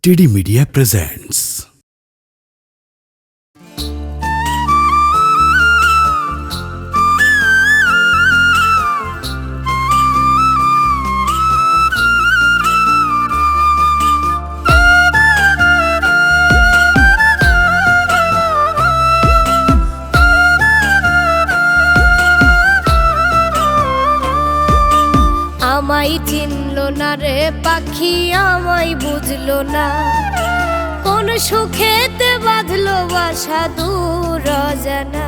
টিডি media presents. আমায় চিনলো না রে পাখি, আমায় বুঝলো না, কোন সুখেতে বাঁধলো বাসা দূর অজানা।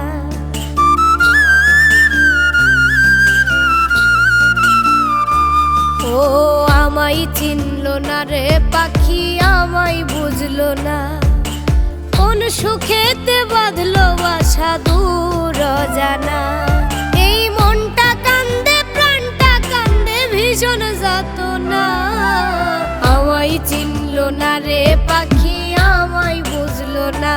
ও আমায় চিনলো না রে পাখি, আমায় বুঝলো না, কোন সুখেতে বাঁধলো বাসা দূর অজানা। এই মনটা কান্দে, প্রাণটা কান্দে, ভীষণ যাতনা। আমায় চিনলো না রে পাখি, আমায় বুঝলো না,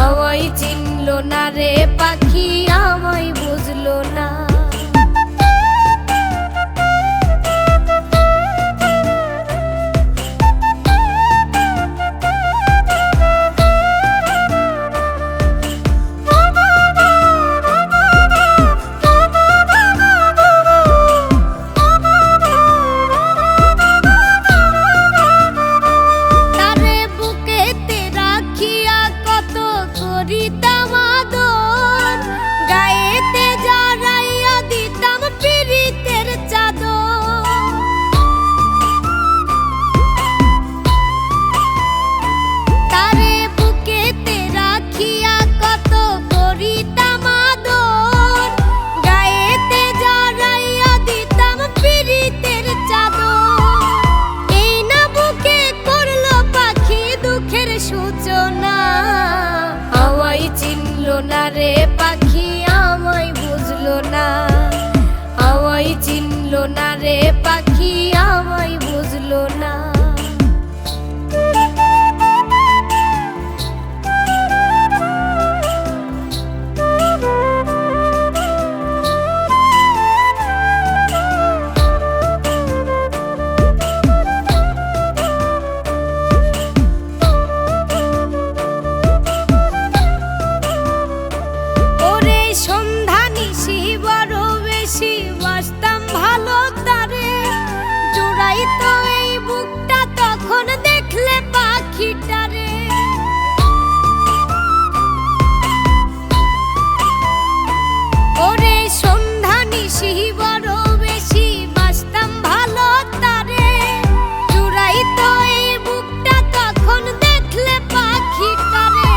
আমায় চিনলো না রে পাখি, আমায় বুঝলো না। আমায় চিনলো না রে পাখি, আমায় বুঝলো না, আমায় চিনলো না রে পাখি, আমায় বুঝলো না। বাসতাম ভালো তারে, জুড়াইতো এই বুকটা তখন দেখলে পাখিটারে। ওরে সন্ধ্যা নিশি বড় বেশি বাসতাম ভালো তারে, জুড়াইতো এই বুকটা তখন দেখলে পাখিটারে।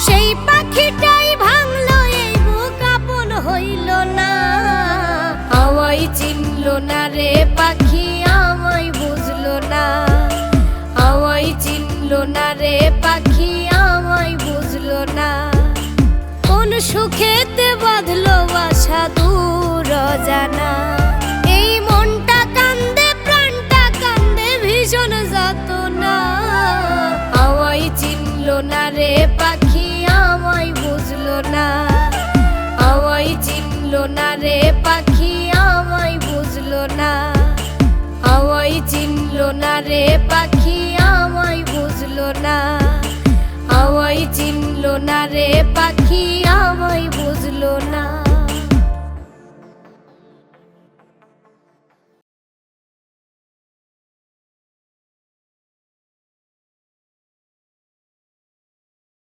সেই পাখিটাই ভাঙলো এই বুক, আপন হইল না। আমায় চিনলো না রে পাখি, আমায় বুঝলো না, আমায় চিনলো না রে পাখি, আমায় বুঝলো না, কোন সুখেতে বাঁধলো বাসা দূর অজানা। এই মনটা কান্দে, প্রাণটা কান্দে, ভীষণ যাতনা। আমায় চিনলো না রে পাখি, আমায় বুঝলো না, আমায় চিনলো না রে পাখি, আমায় বুঝলো না, আমায় চিনলো না রে পাখি, আমায় বুঝলো না, আমায় চিনলো না রে পাখি।